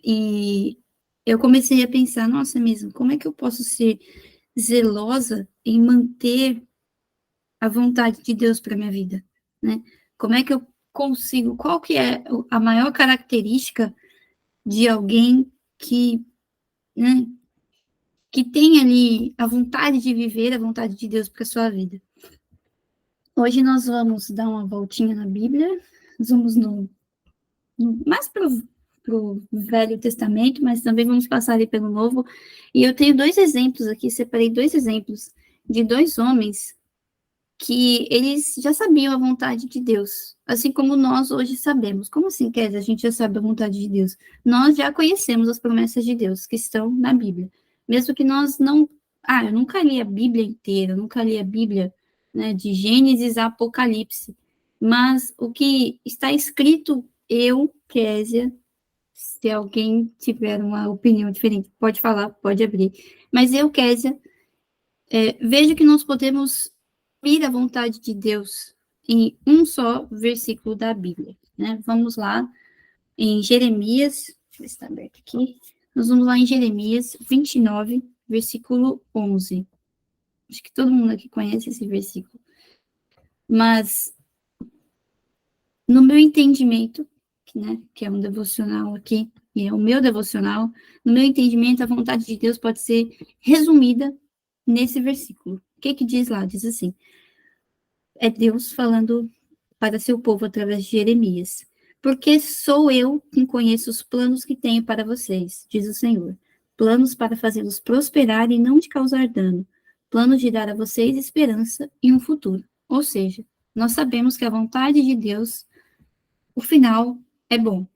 E eu comecei a pensar, nossa, mesmo, como é que eu posso ser zelosa em manter a vontade de Deus para minha vida, né? Como é que eu consigo, qual que é a maior característica de alguém que, né, que tem ali a vontade de viver a vontade de Deus para sua vida? Hoje nós vamos dar uma voltinha na Bíblia, nós vamos mais para o Velho Testamento, mas também vamos passar ali pelo Novo. E eu tenho dois exemplos aqui, separei dois exemplos de dois homens que eles já sabiam a vontade de Deus, assim como nós hoje sabemos. Como assim, Kézia, a gente já sabe a vontade de Deus? Nós já conhecemos as promessas de Deus que estão na Bíblia. Mesmo que nós não... eu nunca li a Bíblia inteira, eu nunca li a Bíblia, né, de Gênesis a Apocalipse, mas o que está escrito, eu, Kézia, se alguém tiver uma opinião diferente, pode falar, pode abrir. Mas eu, Kézia, vejo que nós podemos ir à vontade de Deus em um só versículo da Bíblia, né? Vamos lá, em Jeremias, deixa eu ver se está aberto aqui, nós vamos lá em Jeremias 29, versículo 11. Acho que todo mundo aqui conhece esse versículo. Mas, no meu entendimento, né, que é um devocional aqui, e é o meu devocional, no meu entendimento, a vontade de Deus pode ser resumida nesse versículo. O que que diz lá? Diz assim: é Deus falando para seu povo através de Jeremias. Porque sou eu quem conheço os planos que tenho para vocês, diz o Senhor. Planos para fazê-los prosperar e não de causar dano. Planos de dar a vocês esperança e um futuro. Ou seja, nós sabemos que a vontade de Deus, o final é bom.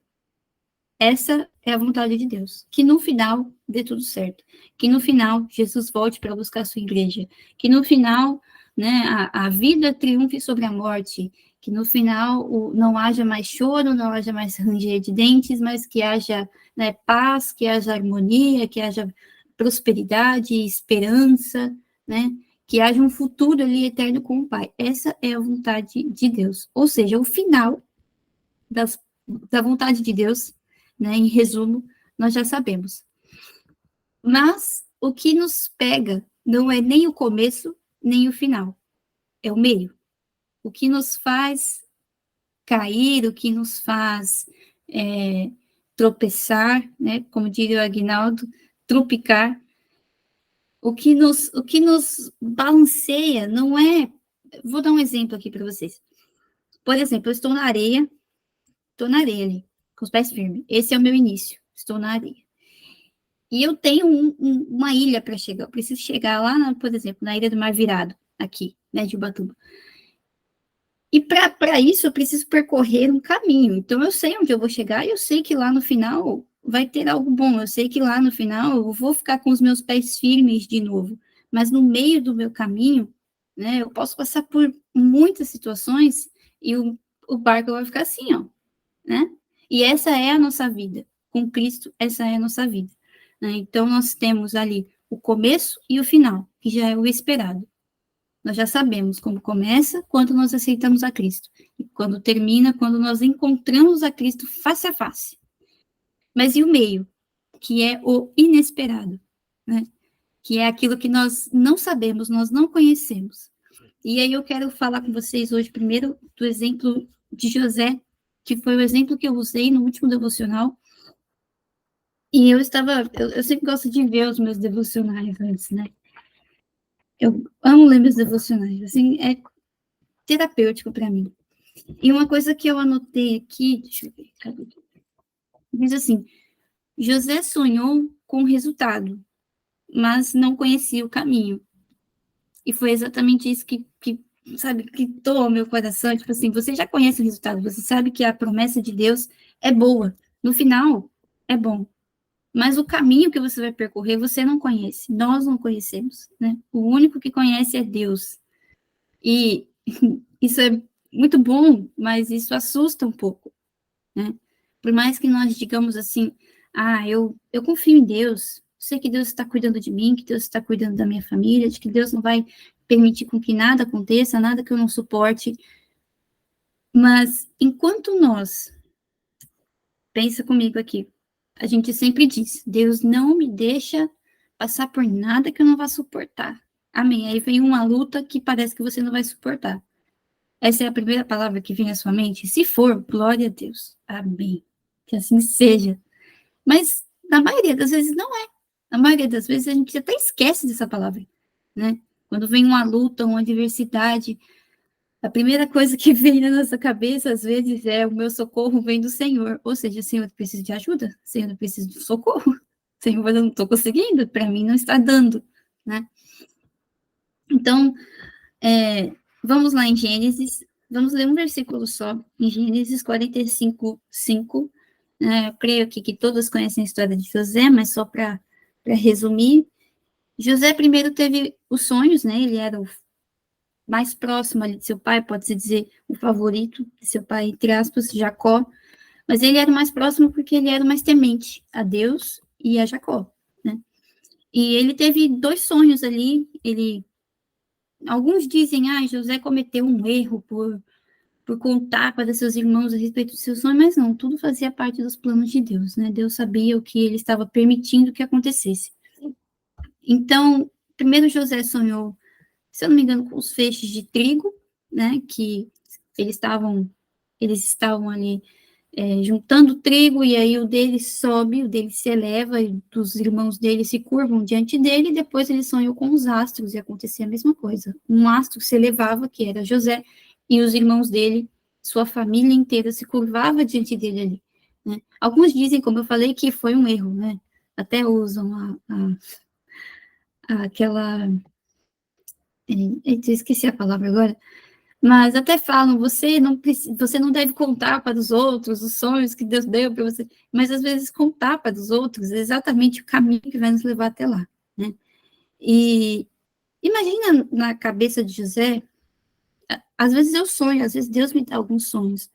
Essa é a vontade de Deus. Que no final dê tudo certo. Que no final Jesus volte para buscar a sua igreja. Que no final, né, a vida triunfe sobre a morte. Que no final não haja mais choro, não haja mais ranger de dentes, mas que haja, né, paz, que haja harmonia, que haja prosperidade, esperança, né? Que haja um futuro ali eterno com o Pai. Essa é a vontade de Deus. Ou seja, o final da vontade de Deus, né, em resumo, nós já sabemos. Mas o que nos pega não é nem o começo, nem o final, é o meio. O que nos faz cair, o que nos faz tropeçar, né, como diria o Aguinaldo, trupicar, o que nos balanceia não é... Vou dar um exemplo aqui para vocês. Por exemplo, eu estou na areia ali, com os pés firmes. Esse é o meu início, estou na areia. E eu tenho uma ilha para chegar. Eu preciso chegar lá, por exemplo, na Ilha do Mar Virado, aqui, né, de Ubatuba. E para isso eu preciso percorrer um caminho. Então eu sei onde eu vou chegar e eu sei que lá no final vai ter algo bom. Eu sei que lá no final eu vou ficar com os meus pés firmes de novo. Mas no meio do meu caminho, né, eu posso passar por muitas situações e o barco vai ficar assim, ó, né? E essa é a nossa vida. Com Cristo, essa é a nossa vida. Né? Então, nós temos ali o começo e o final, que já é o esperado. Nós já sabemos como começa quando nós aceitamos a Cristo. E quando termina, quando nós encontramos a Cristo face a face. Mas e o meio? Que é o inesperado, né? Que é aquilo que nós não sabemos, nós não conhecemos. E aí eu quero falar com vocês hoje, primeiro, do exemplo de José, que foi o exemplo que eu usei no último devocional. E eu sempre gosto de ver os meus devocionais antes, né? Eu amo ler meus devocionais, assim, é terapêutico para mim. E uma coisa que eu anotei aqui, deixa eu ver, cadê? Diz assim: José sonhou com o resultado, mas não conhecia o caminho. E foi exatamente isso que sabe, quitou o meu coração. Tipo assim, você já conhece o resultado, você sabe que a promessa de Deus é boa. No final, é bom. Mas o caminho que você vai percorrer, você não conhece. Nós não conhecemos, né? O único que conhece é Deus. E isso é muito bom, mas isso assusta um pouco, né? Por mais que nós digamos assim, eu confio em Deus, sei que Deus está cuidando de mim, que Deus está cuidando da minha família, de que Deus não vai permitir com que nada aconteça, nada que eu não suporte. Mas enquanto nós, pensa comigo aqui, a gente sempre diz, Deus não me deixa passar por nada que eu não vá suportar. Amém. Aí vem uma luta que parece que você não vai suportar. Essa é a primeira palavra que vem à sua mente? Se for, glória a Deus. Amém. Que assim seja. Mas, na maioria das vezes, não é. Na maioria das vezes, a gente até esquece dessa palavra, né? Quando vem uma luta, uma adversidade, a primeira coisa que vem na nossa cabeça, às vezes, é o meu socorro vem do Senhor. Ou seja, Senhor, eu preciso de ajuda. Senhor, eu preciso de socorro. Senhor, eu não estou conseguindo. Para mim, não está dando, né? Então, vamos lá em Gênesis. Vamos ler um versículo só. Em Gênesis 45, 5. Eu creio aqui que todos conhecem a história de José, mas só para resumir. José primeiro teve os sonhos, né? Ele era o mais próximo ali de seu pai, pode-se dizer o favorito de seu pai, entre aspas, Jacó, mas ele era o mais próximo porque ele era o mais temente a Deus e a Jacó, né? E ele teve 2 sonhos ali, alguns dizem, José cometeu um erro por contar para seus irmãos a respeito do seu sonho, mas não, tudo fazia parte dos planos de Deus, né? Deus sabia o que ele estava permitindo que acontecesse. Então, primeiro José sonhou, se eu não me engano, com os feixes de trigo, né, que eles estavam ali juntando trigo, e aí o dele sobe, o dele se eleva, e os irmãos dele se curvam diante dele, e depois ele sonhou com os astros, e acontecia a mesma coisa. Um astro se elevava, que era José, e os irmãos dele, sua família inteira, se curvava diante dele ali. Né? Alguns dizem, como eu falei, que foi um erro, né? Até usam aquela... Eu esqueci a palavra agora, mas até falam, você não deve contar para os outros os sonhos que Deus deu para você, mas às vezes contar para os outros é exatamente o caminho que vai nos levar até lá, né? E imagina na cabeça de José, às vezes eu sonho, às vezes Deus me dá alguns sonhos,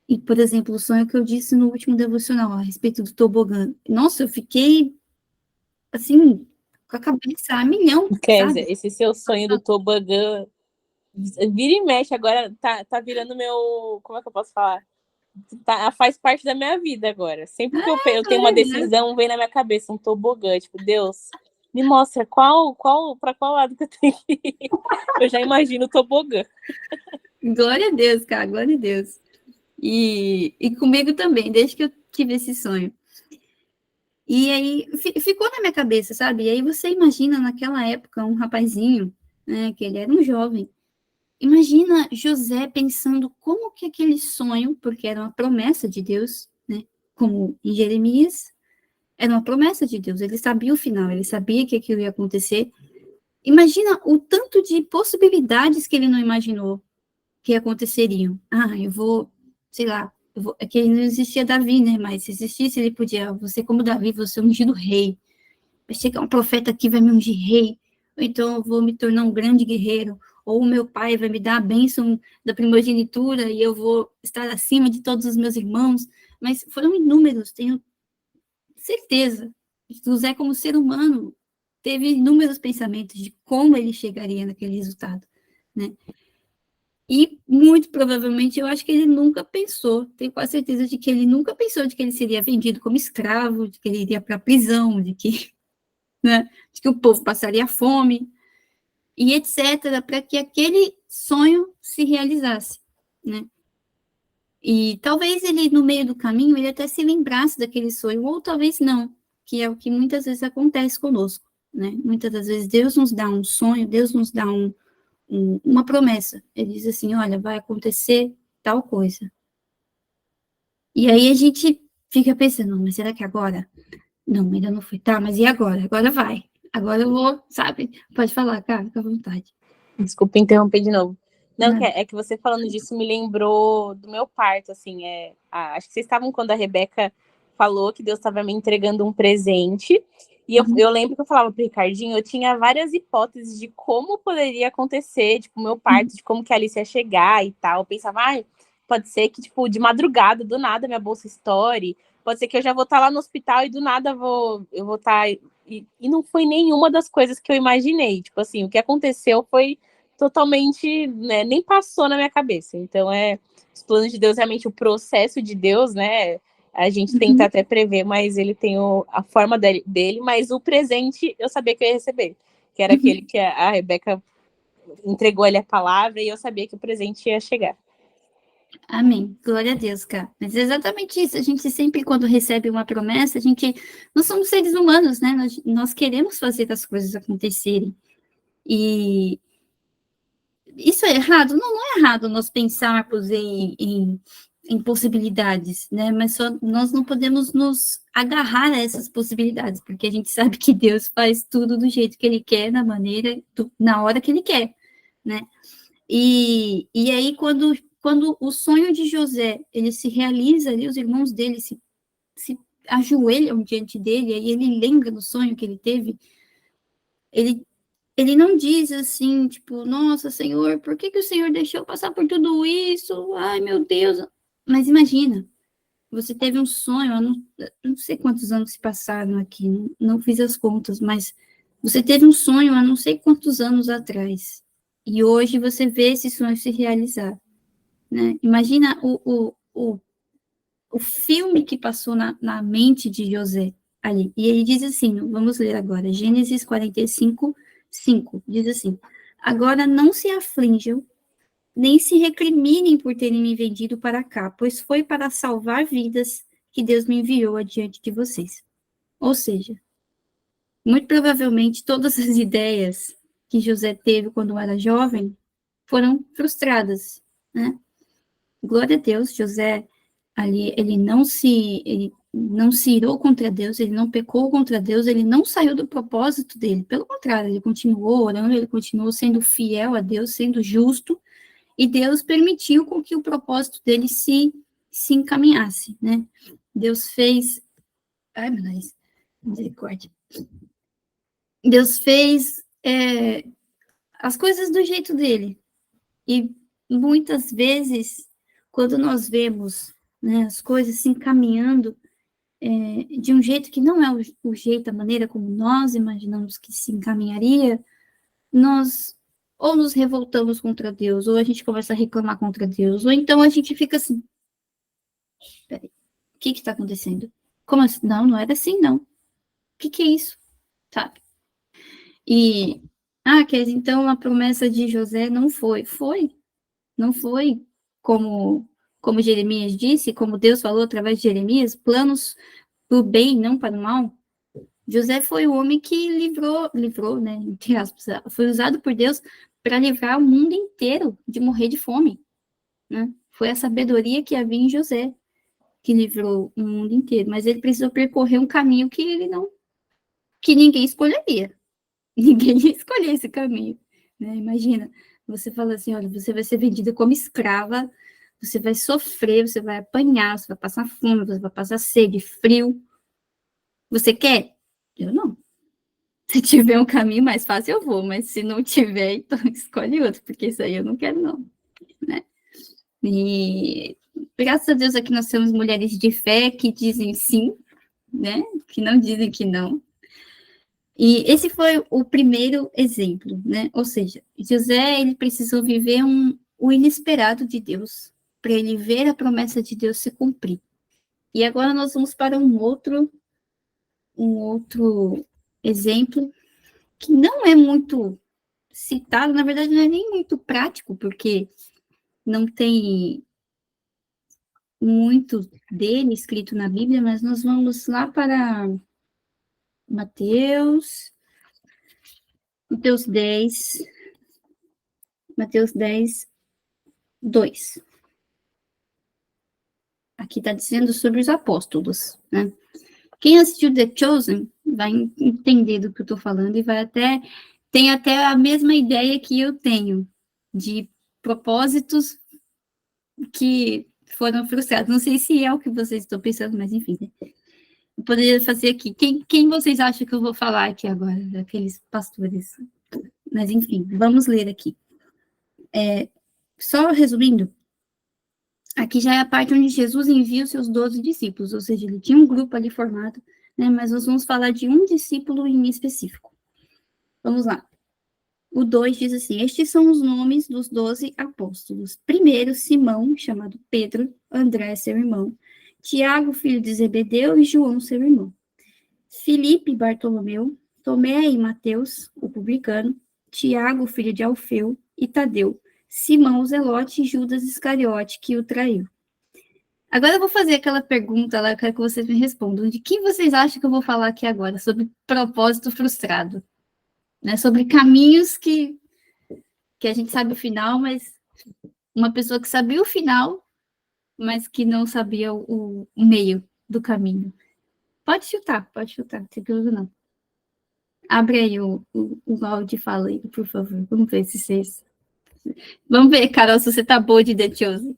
e, por exemplo, o sonho que eu disse no último devocional, a respeito do tobogã, nossa, eu fiquei, assim, com a cabeça a milhão, Kézia, sabe? esse seu sonho do tobogã vira e mexe, agora tá virando meu... Como é que eu posso falar? Faz parte da minha vida agora. Sempre que eu tenho uma decisão, vem na minha cabeça um tobogã. Tipo, Deus, me mostra para qual lado que eu tenho que ir. Eu já imagino o tobogã. Glória a Deus, cara, glória a Deus. E comigo também, desde que eu tive esse sonho. E aí ficou na minha cabeça, sabe? E aí você imagina naquela época um rapazinho, né, que ele era um jovem. Imagina José pensando como que aquele sonho, porque era uma promessa de Deus, né? Como em Jeremias, era uma promessa de Deus. Ele sabia o final, ele sabia que aquilo ia acontecer. Imagina o tanto de possibilidades que ele não imaginou que aconteceriam. Eu vou, sei lá, é que não existia Davi, né? Mas se existisse, ele podia, você como Davi, você é ungido rei. Vai chegar um profeta aqui, vai me ungir rei. Ou então eu vou me tornar um grande guerreiro. Ou o meu pai vai me dar a bênção da primogenitura e eu vou estar acima de todos os meus irmãos. Mas foram inúmeros, tenho certeza. José, como ser humano, teve inúmeros pensamentos de como ele chegaria naquele resultado, né? E, muito provavelmente, eu acho que ele nunca pensou, tenho quase certeza de que ele nunca pensou de que ele seria vendido como escravo, de que ele iria para a prisão, né, de que o povo passaria fome, e etc., para que aquele sonho se realizasse, né? E talvez ele, no meio do caminho, ele até se lembrasse daquele sonho, ou talvez não, que é o que muitas vezes acontece conosco, né? Muitas das vezes Deus nos dá um sonho, Deus nos dá uma promessa. Ele diz assim, olha, vai acontecer tal coisa. E aí a gente fica pensando, mas será que agora? Não, ainda não foi. Tá, mas e agora? Agora vai. Agora eu vou, sabe? Pode falar, cara, fica à vontade. Desculpa interromper de novo. Não, é que você falando disso me lembrou do meu parto, assim. Acho que vocês estavam quando a Rebeca falou que Deus estava me entregando um presente. E eu lembro que eu falava pro Ricardinho, eu tinha várias hipóteses de como poderia acontecer, tipo, o meu parto, de como que a Alice ia chegar e tal. Eu pensava, pode ser que, tipo, de madrugada, do nada, minha bolsa estoure. Pode ser que eu já vou estar lá no hospital e do nada eu vou estar... E não foi nenhuma das coisas que eu imaginei. Tipo assim, o que aconteceu foi totalmente, né, nem passou na minha cabeça. Então, os planos de Deus, realmente, o processo de Deus, né? a gente tenta até prever, mas ele tem a forma dele, mas o presente eu sabia que eu ia receber, que era aquele que a Rebeca entregou ali a palavra e eu sabia que o presente ia chegar. Amém. Glória a Deus, cara. Mas é exatamente isso. A gente sempre, quando recebe uma promessa, nós somos seres humanos, né? Nós queremos fazer as coisas acontecerem. E isso é errado? Não, não é errado nós pensarmos em possibilidades, né? Mas só nós não podemos nos agarrar a essas possibilidades, porque a gente sabe que Deus faz tudo do jeito que Ele quer, na hora que Ele quer, né? E aí, quando o sonho de José, ele se realiza ali, os irmãos dele se ajoelham diante dele, aí ele lembra do sonho que ele teve, ele não diz assim, tipo, nossa, Senhor, por que o Senhor deixou passar por tudo isso? Ai, meu Deus. Mas imagina, você teve um sonho, eu não sei quantos anos se passaram aqui, não fiz as contas, mas você teve um sonho há não sei quantos anos atrás, e hoje você vê esse sonho se realizar, né? Imagina o filme que passou na mente de José ali. E ele diz assim, vamos ler agora, Gênesis 45, 5, diz assim, agora não se aflinjam, nem se recriminem por terem me vendido para cá, pois foi para salvar vidas que Deus me enviou adiante de vocês. Ou seja, muito provavelmente todas as ideias que José teve quando era jovem foram frustradas, né? Glória a Deus, José ali, ele não se irou contra Deus, ele não pecou contra Deus, ele não saiu do propósito dele, pelo contrário, ele continuou orando, ele continuou sendo fiel a Deus, sendo justo, e Deus permitiu com que o propósito dele se encaminhasse, né? Deus fez, ai, meu Deus, misericórdia. Deus fez as coisas do jeito dele, e muitas vezes, quando nós vemos, né, as coisas se encaminhando de um jeito que não é o jeito, a maneira como nós imaginamos que se encaminharia, nós ou nos revoltamos contra Deus, ou a gente começa a reclamar contra Deus, ou então a gente fica assim, peraí, o que está acontecendo? Como assim? Não, não era assim, não. O que é isso? Sabe? E, então a promessa de José não foi. Não foi como Jeremias disse, como Deus falou através de Jeremias, planos para o bem, não para o mal. José foi o homem que livrou, né, entre aspas, foi usado por Deus para livrar o mundo inteiro de morrer de fome, né? Foi a sabedoria que havia em José que livrou o mundo inteiro, mas ele precisou percorrer um caminho que ninguém escolheria. Ninguém ia escolher esse caminho, né? Imagina, você fala assim, olha, você vai ser vendida como escrava, você vai sofrer, você vai apanhar, você vai passar fome, você vai passar sede, frio. Você quer? Eu não. Se tiver um caminho mais fácil, eu vou, mas se não tiver, então escolhe outro, porque isso aí eu não quero, não, né? E graças a Deus aqui nós temos mulheres de fé que dizem sim, né? Que não dizem que não. E esse foi o primeiro exemplo, né? Ou seja, José, ele precisou viver o inesperado de Deus, para ele ver a promessa de Deus se cumprir. E agora nós vamos para um outro exemplo que não é muito citado, na verdade não é nem muito prático, porque não tem muito dele escrito na Bíblia, mas nós vamos lá para Mateus 10, Mateus 10, 2. Aqui está dizendo sobre os apóstolos, né? Quem assistiu The Chosen vai entender do que eu estou falando e tem até a mesma ideia que eu tenho de propósitos que foram frustrados. Não sei se é o que vocês estão pensando, mas enfim, né? Eu poderia fazer aqui. Quem vocês acham que eu vou falar aqui agora? Daqueles pastores. Mas enfim, vamos ler aqui. Só resumindo, aqui já é a parte onde Jesus envia os seus 12 discípulos, ou seja, ele tinha um grupo ali formado, né? Mas nós vamos falar de um discípulo em específico. Vamos lá. O 2 diz assim: estes são os nomes dos 12 apóstolos. Primeiro, Simão, chamado Pedro, André, seu irmão, Tiago, filho de Zebedeu, e João, seu irmão. Filipe e Bartolomeu, Tomé e Mateus, o publicano, Tiago, filho de Alfeu, e Tadeu, Simão o Zelote e Judas Iscariote, que o traiu. Agora eu vou fazer aquela pergunta lá, eu quero que vocês me respondam. De quem vocês acham que eu vou falar aqui agora? Sobre propósito frustrado. Né? Sobre caminhos que a gente sabe o final, mas uma pessoa que sabia o final, mas que não sabia o meio do caminho. Pode chutar, não tem problema não. Abre aí o áudio e fala aí, por favor. Vamos ver se vocês... Vamos ver, Carol, se você tá boa de The Chosen.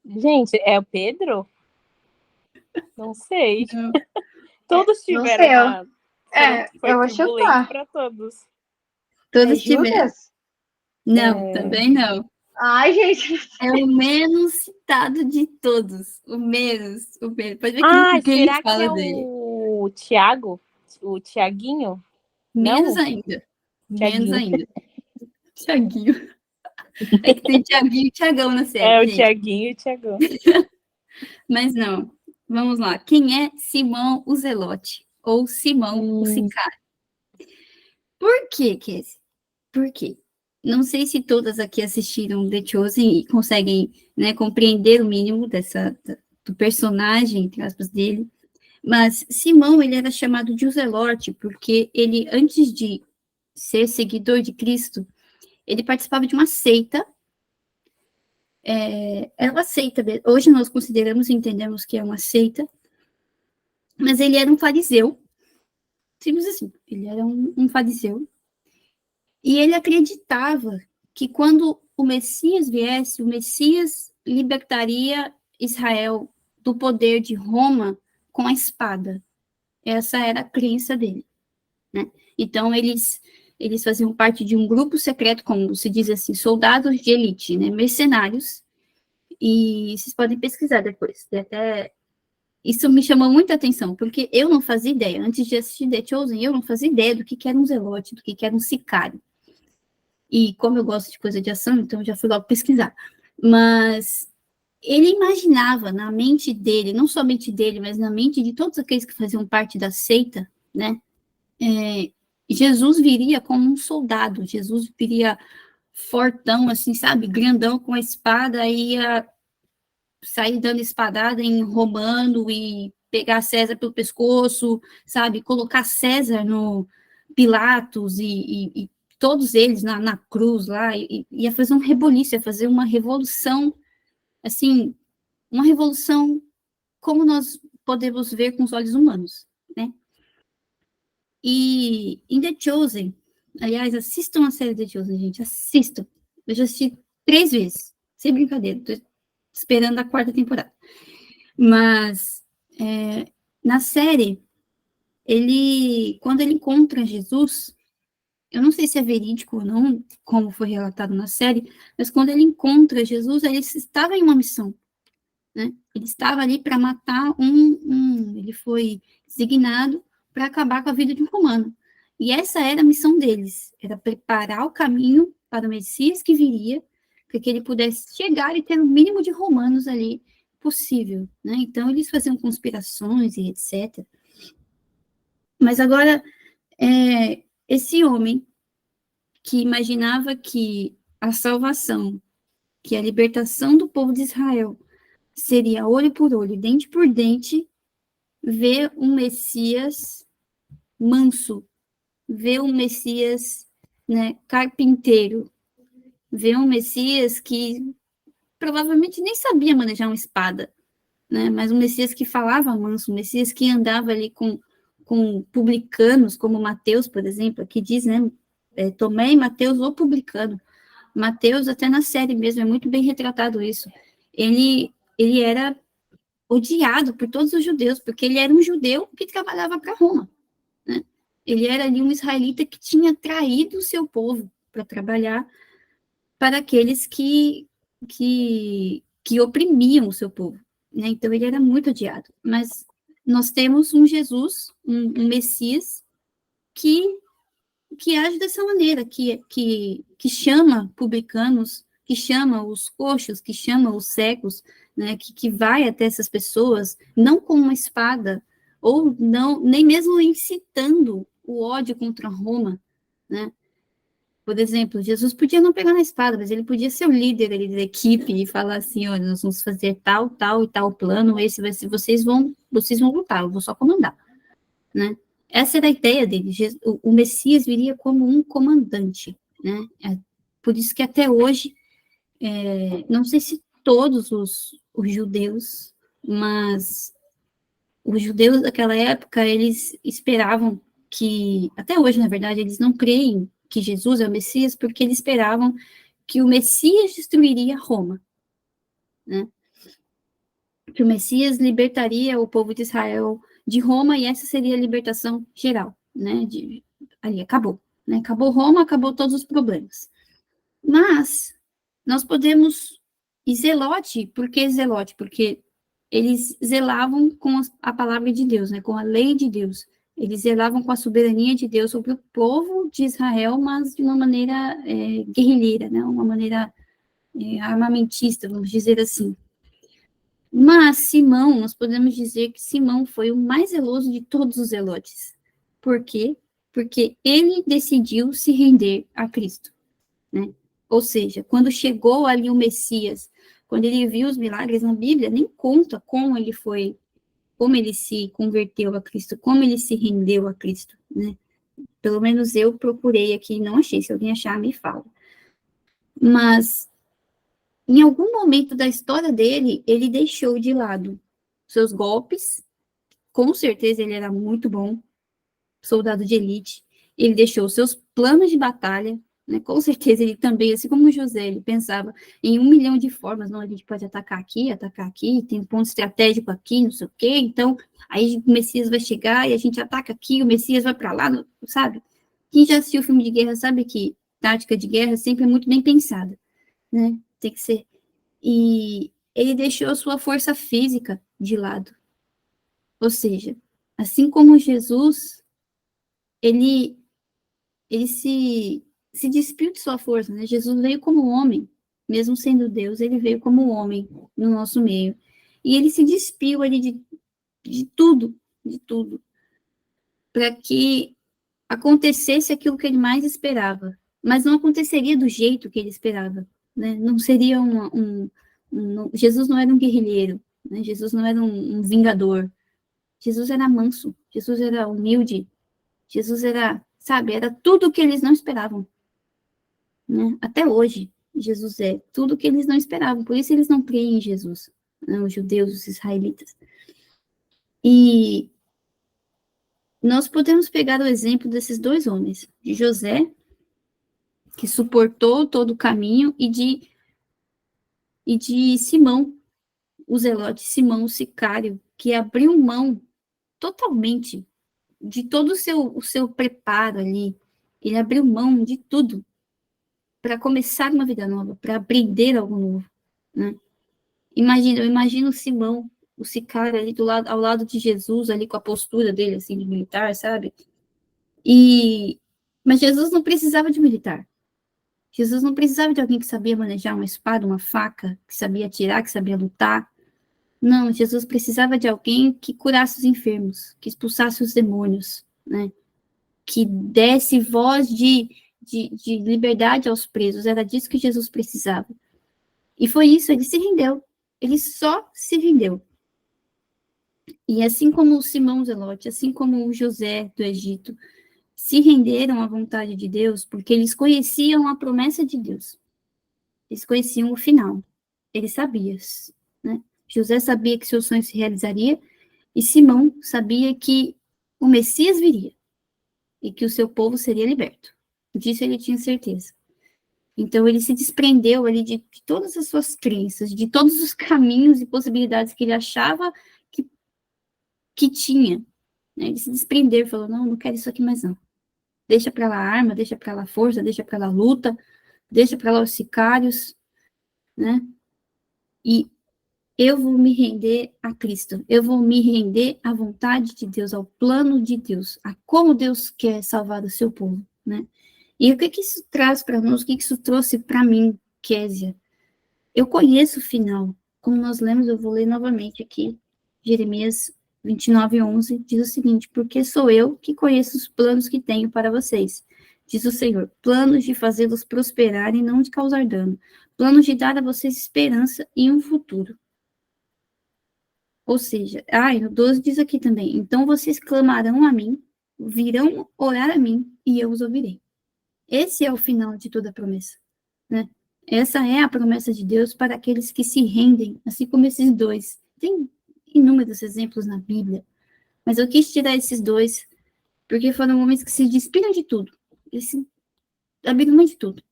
Gente, é o Pedro? Não sei. Não. Todos tiveram foi eu vou turbulento chutar. para todos. Todos tiveram. Judas? Não, também não. Ai, gente. É o menos citado de todos. O menos. Pode ver que ninguém será fala que é dele. o Tiago? O Tiaguinho? Menos Não? ainda. Thiaguinho. Menos ainda. Tiaguinho. É que tem Tiaguinho e Tiagão na série. É o gente. Tiaguinho e o Tiagão. Mas não. Vamos lá. Quem é Simão o Zelote? Ou Simão o Sicário? Por que, Cassie? Por quê? Não sei se todas aqui assistiram The Chosen e conseguem, né, compreender o mínimo do personagem, entre aspas, dele. Mas Simão, ele era chamado de o Zelote porque ele, antes de ser seguidor de Cristo, ele participava de uma seita. Era uma seita, hoje nós consideramos e entendemos que é uma seita, mas ele era um fariseu, simples assim, ele era um fariseu, e ele acreditava que quando o Messias viesse, o Messias libertaria Israel do poder de Roma com a espada. Essa era a crença dele, né? Então, eles faziam parte de um grupo secreto, como se diz assim, soldados de elite, né? Mercenários, e vocês podem pesquisar depois. Até isso me chamou muita atenção, porque eu não fazia ideia. Antes de assistir The Chosen, eu não fazia ideia do que era um zelote, do que era um sicário. E como eu gosto de coisa de ação, então eu já fui logo pesquisar. Mas ele imaginava na mente dele, não somente dele, mas na mente de todos aqueles que faziam parte da seita, né? Jesus viria como um soldado, Jesus viria fortão, assim, sabe? Grandão com a espada, ia sair dando espadada em romano e pegar César pelo pescoço, sabe? Colocar César no Pilatos e todos eles na cruz lá, ia fazer um reboliço, ia fazer uma revolução, assim, uma revolução como nós podemos ver com os olhos humanos, né? E em The Chosen, aliás, assistam a série The Chosen, gente, assistam. Eu já assisti 3 vezes, sem brincadeira, tô esperando a 4ª temporada. Mas, na série, quando ele encontra Jesus, eu não sei se é verídico ou não, como foi relatado na série, mas quando ele encontra Jesus, ele estava em uma missão, né? Ele estava ali para matar ele foi designado para acabar com a vida de um romano. E essa era a missão deles, era preparar o caminho para o Messias que viria, para que ele pudesse chegar e ter o mínimo de romanos ali possível, né? Então, eles faziam conspirações e etc. Mas agora, esse homem que imaginava que a salvação, que a libertação do povo de Israel seria olho por olho, dente por dente, vê um Messias manso, vê um Messias, né, carpinteiro, vê um Messias que provavelmente nem sabia manejar uma espada, né, mas um Messias que falava manso, um Messias que andava ali com publicanos, como Mateus, por exemplo, que diz, né, Tomé e Mateus, o publicano. Mateus, até na série mesmo, é muito bem retratado isso. Ele era odiado por todos os judeus, porque ele era um judeu que trabalhava para Roma, né? Ele era ali um israelita que tinha traído o seu povo para trabalhar para aqueles que oprimiam o seu povo, né? Então ele era muito odiado. Mas nós temos um Jesus, um Messias que age dessa maneira, que chama publicanos, que chama os coxos, que chama os cegos, né, que vai até essas pessoas, não com uma espada, ou não, nem mesmo incitando o ódio contra Roma, né? Por exemplo, Jesus podia não pegar na espada, mas ele podia ser o líder ali da equipe e falar assim, olha, nós vamos fazer tal, tal e tal plano, esse vai ser, vocês vão lutar, eu vou só comandar, né? Essa era a ideia dele, o Messias viria como um comandante, né? Por isso que até hoje, não sei se todos os judeus, mas os judeus daquela época, eles esperavam que, até hoje, na verdade, eles não creem que Jesus é o Messias, porque eles esperavam que o Messias destruiria Roma, né? Que o Messias libertaria o povo de Israel de Roma, e essa seria a libertação geral, né? Ali, acabou, né? Acabou Roma, acabou todos os problemas. Mas, nós podemos... E Zelote, por que Zelote? Porque eles zelavam com a palavra de Deus, né? Com a lei de Deus. Eles zelavam com a soberania de Deus sobre o povo de Israel, mas de uma maneira guerrilheira, né? Uma maneira armamentista, vamos dizer assim. Mas Simão, nós podemos dizer que Simão foi o mais zeloso de todos os zelotes. Por quê? Porque ele decidiu se render a Cristo, né? Ou seja, quando chegou ali o Messias, quando ele viu os milagres na Bíblia, nem conta como ele foi, como ele se converteu a Cristo, como ele se rendeu a Cristo, né? Pelo menos eu procurei aqui e não achei. Se alguém achar, me fala. Mas, em algum momento da história dele, ele deixou de lado seus golpes. Com certeza ele era muito bom, soldado de elite. Ele deixou seus planos de batalha, né? Com certeza ele também, assim como José, ele pensava em 1 milhão de formas. Não, a gente pode atacar aqui, tem um ponto estratégico aqui, não sei o quê. Então, aí o Messias vai chegar e a gente ataca aqui, o Messias vai para lá, sabe? Quem já assistiu o filme de guerra sabe que tática de guerra sempre é muito bem pensada, né? Tem que ser. E ele deixou a sua força física de lado. Ou seja, assim como Jesus, ele se despiu de sua força, né? Jesus veio como homem, mesmo sendo Deus, ele veio como homem no nosso meio. E ele se despiu ali de tudo, para que acontecesse aquilo que ele mais esperava. Mas não aconteceria do jeito que ele esperava, né? Não seria Jesus não era um guerrilheiro, né? Jesus não era um vingador. Jesus era manso, Jesus era humilde, Jesus era, sabe, era tudo o que eles não esperavam, né? Até hoje, Jesus é tudo o que eles não esperavam, por isso eles não creem em Jesus, né? Os judeus, os israelitas. E nós podemos pegar o exemplo desses dois homens, de José, que suportou todo o caminho, e de Simão, o zelote, Simão, o sicário, que abriu mão totalmente de todo o seu preparo ali. Ele abriu mão de tudo para começar uma vida nova, para aprender algo novo, né? Eu imagino Simão, o sicário ali ao lado de Jesus, ali com a postura dele, assim, de militar, sabe? Mas Jesus não precisava de militar. Jesus não precisava de alguém que sabia manejar uma espada, uma faca, que sabia atirar, que sabia lutar. Não, Jesus precisava de alguém que curasse os enfermos, que expulsasse os demônios, né? Que desse voz de liberdade aos presos. Era disso que Jesus precisava. E foi isso, ele se rendeu. Ele só se rendeu. E assim como o Simão Zelote, assim como o José do Egito, se renderam à vontade de Deus, porque eles conheciam a promessa de Deus. Eles conheciam o final. Ele sabia, né? José sabia que seu sonho se realizaria, e Simão sabia que o Messias viria, e que o seu povo seria liberto. Disso ele tinha certeza. Então, ele se desprendeu ali de todas as suas crenças, de todos os caminhos e possibilidades que ele achava que tinha. Né? Ele se desprendeu e falou, não quero isso aqui mais não. Deixa para lá a arma, deixa para lá a força, deixa para lá a luta, deixa para lá os sicários, né? E eu vou me render a Cristo, eu vou me render à vontade de Deus, ao plano de Deus, a como Deus quer salvar o seu povo, né? E o que isso traz para nós, o que isso trouxe para mim, Késia? Eu conheço o final, como nós lemos, eu vou ler novamente aqui, Jeremias 29:11, diz o seguinte: porque sou eu que conheço os planos que tenho para vocês, diz o Senhor, planos de fazê-los prosperar e não de causar dano, planos de dar a vocês esperança e um futuro. Ou seja, no 12 diz aqui também, então vocês clamarão a mim, virão orar a mim e eu os ouvirei. Esse é o final de toda a promessa, né? Essa é a promessa de Deus para aqueles que se rendem, assim como esses dois. Tem inúmeros exemplos na Bíblia, mas eu quis tirar esses dois, porque foram homens que se despiram de tudo, eles se abriram mão de tudo,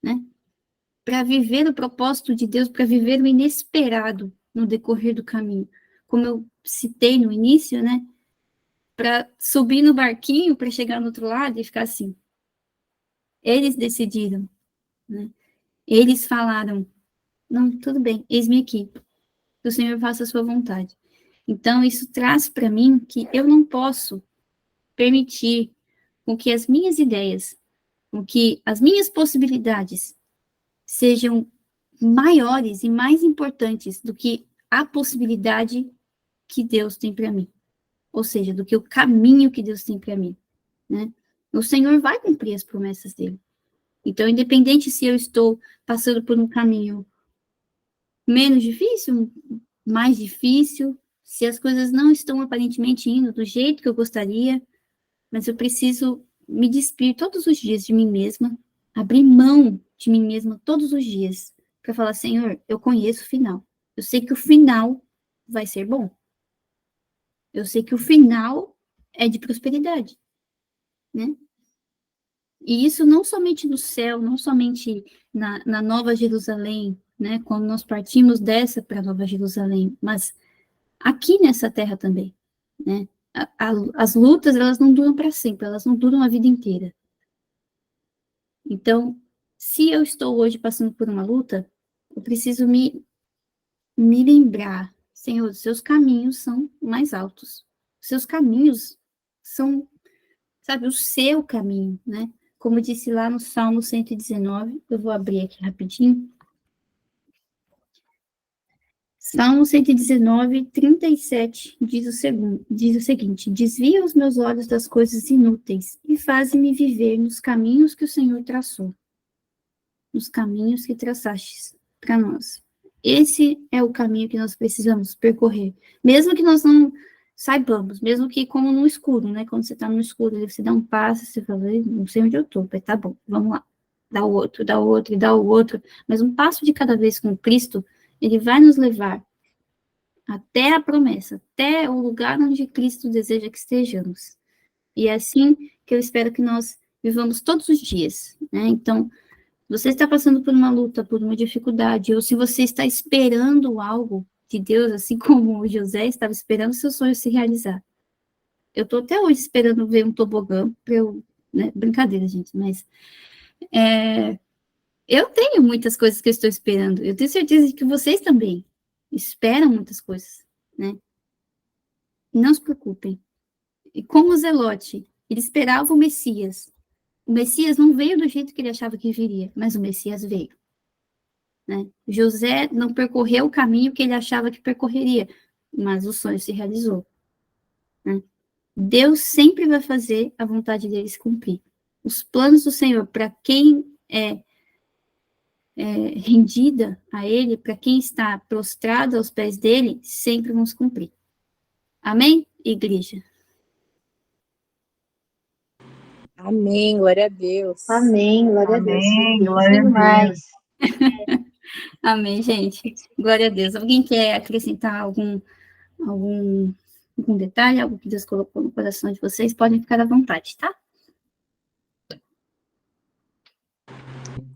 né? Para viver o propósito de Deus, para viver o inesperado no decorrer do caminho. Como eu citei no início, né? Para subir no barquinho, para chegar no outro lado e ficar assim. Eles decidiram, né? Eles falaram, não, tudo bem, eis-me aqui, que o Senhor faça a sua vontade. Então, isso traz para mim que eu não posso permitir com que as minhas ideias, com que as minhas possibilidades sejam maiores e mais importantes do que a possibilidade que Deus tem para mim. Ou seja, do que o caminho que Deus tem para mim, né? O Senhor vai cumprir as promessas dele. Então, independente se eu estou passando por um caminho menos difícil, mais difícil, se as coisas não estão aparentemente indo do jeito que eu gostaria, mas eu preciso me despir todos os dias de mim mesma, abrir mão de mim mesma todos os dias, para falar, Senhor, eu conheço o final. Eu sei que o final vai ser bom. Eu sei que o final é de prosperidade, né? E isso não somente no céu, não somente na Nova Jerusalém, né? Quando nós partimos dessa para Nova Jerusalém, mas aqui nessa terra também, né? As lutas, elas não duram para sempre, elas não duram a vida inteira. Então, se eu estou hoje passando por uma luta, eu preciso me lembrar, Senhor, os seus caminhos são mais altos. Os seus caminhos são, sabe, o seu caminho, né? Como disse lá no Salmo 119, eu vou abrir aqui rapidinho. Salmo 119, 37, diz o seguinte: desvia os meus olhos das coisas inúteis e faz-me viver nos caminhos que o Senhor traçou, nos caminhos que traçastes para nós. Esse é o caminho que nós precisamos percorrer, mesmo que nós não saibamos, mesmo que como no escuro, né? Quando você está no escuro, você dá um passo, você fala, não sei onde eu estou, tá bom, vamos lá, dá o outro, dá o outro, e dá o outro, mas um passo de cada vez com Cristo, ele vai nos levar até a promessa, até o lugar onde Cristo deseja que estejamos. E é assim que eu espero que nós vivamos todos os dias, né? Então, você está passando por uma luta, por uma dificuldade, ou se você está esperando algo de Deus, assim como o José estava esperando seu sonho se realizar. Eu estou até hoje esperando ver um tobogã para eu, né? Brincadeira, gente, mas eu tenho muitas coisas que eu estou esperando. Eu tenho certeza de que vocês também esperam muitas coisas, né? Não se preocupem. E como o Zelote, ele esperava o Messias. O Messias não veio do jeito que ele achava que viria, mas o Messias veio. Né? José não percorreu o caminho que ele achava que percorreria, mas o sonho se realizou. Né? Deus sempre vai fazer a vontade dele se cumprir. Os planos do Senhor, para quem é rendida a ele, para quem está prostrado aos pés dele, sempre vão se cumprir. Amém, igreja? Amém, glória a Deus. Amém, glória a Deus. Amém, Difícil glória a demais. Amém, gente. Glória a Deus. Alguém quer acrescentar algum detalhe, algo que Deus colocou no coração de vocês? Podem ficar à vontade, tá?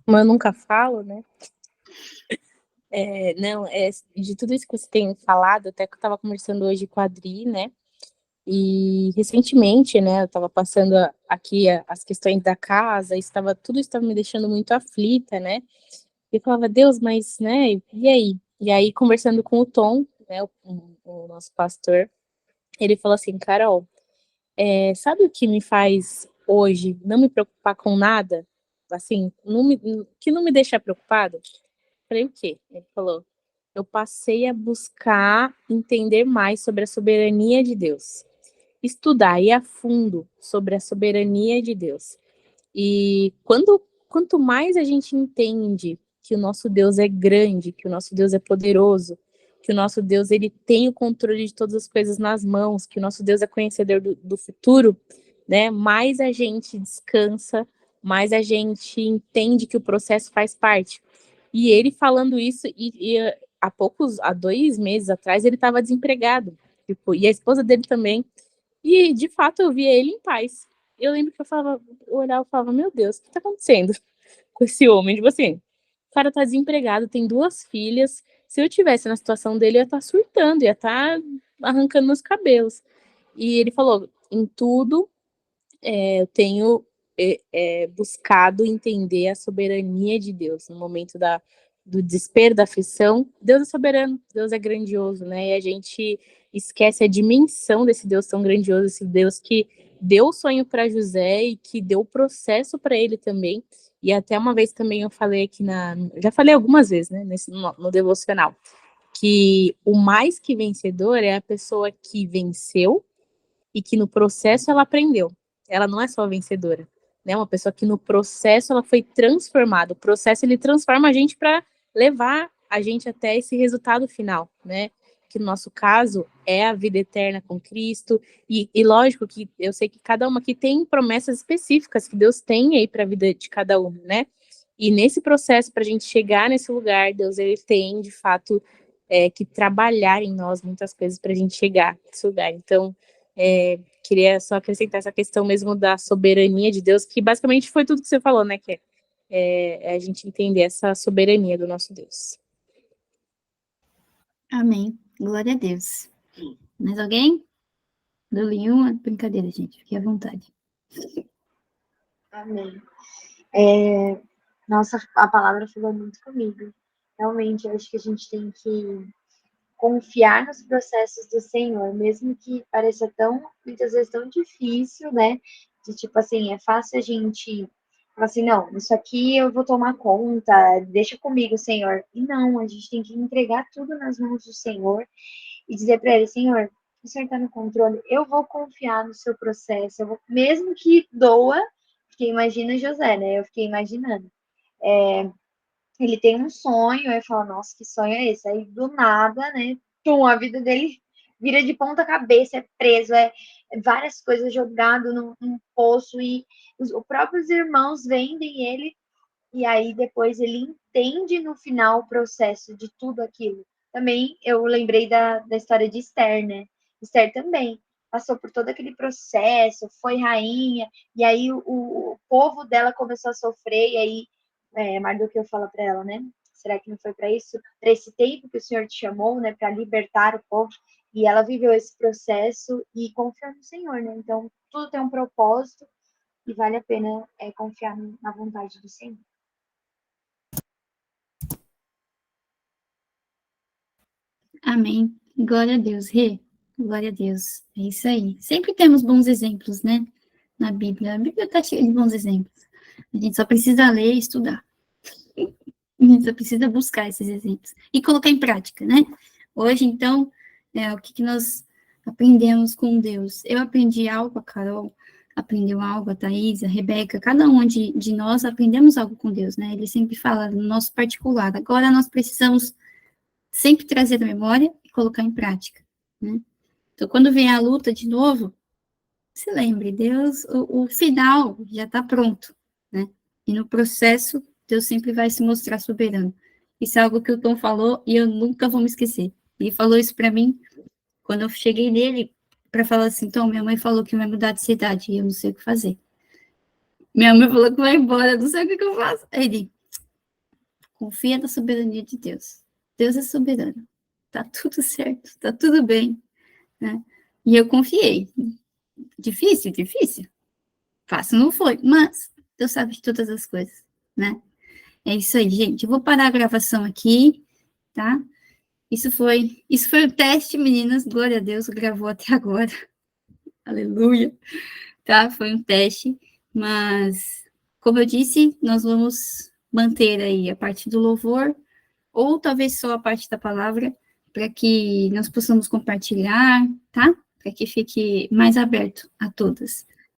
Como eu nunca falo, né? De tudo isso que você tem falado, até que eu estava conversando hoje com a Adri, né? E recentemente, né, eu estava passando aqui as questões da casa, tudo isso estava me deixando muito aflita, né? E eu falava, Deus, mas, né, e aí? E aí, conversando com o Tom, né, o nosso pastor, ele falou assim, Carol, sabe o que me faz hoje não me preocupar com nada? Assim, que não me deixa preocupado? Eu falei, o quê? Ele falou, eu passei a buscar entender mais sobre a soberania de Deus, estudar e ir a fundo sobre a soberania de Deus. E quanto mais a gente entende que o nosso Deus é grande, que o nosso Deus é poderoso, que o nosso Deus ele tem o controle de todas as coisas nas mãos, que o nosso Deus é conhecedor do futuro, né? Mais a gente descansa, mais a gente entende que o processo faz parte. E ele falando isso, há 2 meses atrás, ele estava desempregado. Tipo, e a esposa dele também. E, de fato, eu via ele em paz. Eu lembro que eu olhava e falava, meu Deus, o que está acontecendo com esse homem? Tipo assim, o cara tá desempregado, tem 2 filhas. Se eu tivesse na situação dele, eu ia estar surtando, ia estar arrancando meus cabelos. E ele falou, em tudo eu tenho buscado entender a soberania de Deus no momento do desespero, da aflição. Deus é soberano, Deus é grandioso, né? E a gente esquece a dimensão desse Deus tão grandioso, esse Deus que deu o sonho para José e que deu o processo para ele também. E até uma vez também eu falei aqui já falei algumas vezes, né, no devocional, que o mais que vencedor é a pessoa que venceu e que no processo ela aprendeu. Ela não é só vencedora, né? Uma pessoa que no processo ela foi transformada. O processo ele transforma a gente para levar a gente até esse resultado final, né? Que no nosso caso é a vida eterna com Cristo. E lógico que eu sei que cada uma aqui tem promessas específicas que Deus tem aí para a vida de cada uma, né? E nesse processo, para a gente chegar nesse lugar, Deus ele tem, de fato, que trabalhar em nós muitas coisas para a gente chegar nesse lugar. Então, queria só acrescentar essa questão mesmo da soberania de Deus, que basicamente foi tudo que você falou, né? Que é a gente entender essa soberania do nosso Deus. Amém. Glória a Deus. Mais alguém? Dou nenhuma? Brincadeira, gente. Fique à vontade. Amém. Nossa, a palavra falou muito comigo. Realmente, eu acho que a gente tem que confiar nos processos do Senhor, mesmo que pareça muitas vezes tão difícil, né? De tipo assim, é fácil a gente falar assim, não, isso aqui eu vou tomar conta, deixa comigo, Senhor. E não, a gente tem que entregar tudo nas mãos do Senhor e dizer para ele, Senhor, o Senhor está no controle, eu vou confiar no seu processo, mesmo que doa, porque imagina José, né? Eu fiquei imaginando. Ele tem um sonho, aí fala, nossa, que sonho é esse? Aí do nada, né? A vida dele vira de ponta cabeça, é preso, várias coisas jogado num poço e os próprios irmãos vendem ele e aí depois ele entende no final o processo de tudo aquilo. Também eu lembrei da história de Esther, né? Esther também passou por todo aquele processo, foi rainha, e aí o povo dela começou a sofrer, e aí Mardoqueu fala para ela, né? Será que não foi para isso? Para esse tempo que o Senhor te chamou, né? Para libertar o povo. E ela viveu esse processo e confiou no Senhor, né? Então, tudo tem um propósito e vale a pena confiar na vontade do Senhor. Amém. Glória a Deus, Rê. Glória a Deus. É isso aí. Sempre temos bons exemplos, né? Na Bíblia. A Bíblia está cheia de bons exemplos. A gente só precisa ler e estudar. A gente só precisa buscar esses exemplos e colocar em prática, né? Hoje, então, o que nós aprendemos com Deus? Eu aprendi algo, a Carol aprendeu algo, a Thaís, a Rebeca, cada um de nós aprendemos algo com Deus, né? Ele sempre fala no nosso particular. Agora nós precisamos sempre trazer a memória e colocar em prática, né? Então, quando vem a luta de novo, se lembre, Deus, o final já está pronto, né? E no processo, Deus sempre vai se mostrar soberano. Isso é algo que o Tom falou e eu nunca vou me esquecer. Ele falou isso para mim quando eu cheguei nele para falar assim, Tom, minha mãe falou que vai mudar de cidade e eu não sei o que fazer. Minha mãe falou que vai embora, eu não sei o que eu faço. Aí ele, confia na soberania de Deus. Deus é soberano. Tá tudo certo, tá tudo bem, né? E eu confiei. Difícil, difícil. Fácil não foi, mas Deus sabe de todas as coisas, né? É isso aí, gente. Eu vou parar a gravação aqui, tá? Isso foi o teste, meninas. Glória a Deus, gravou até agora. Aleluia. Tá? Foi um teste, mas como eu disse, nós vamos manter aí a parte do louvor, ou talvez só a parte da palavra, para que nós possamos compartilhar, tá? Para que fique mais aberto a todas.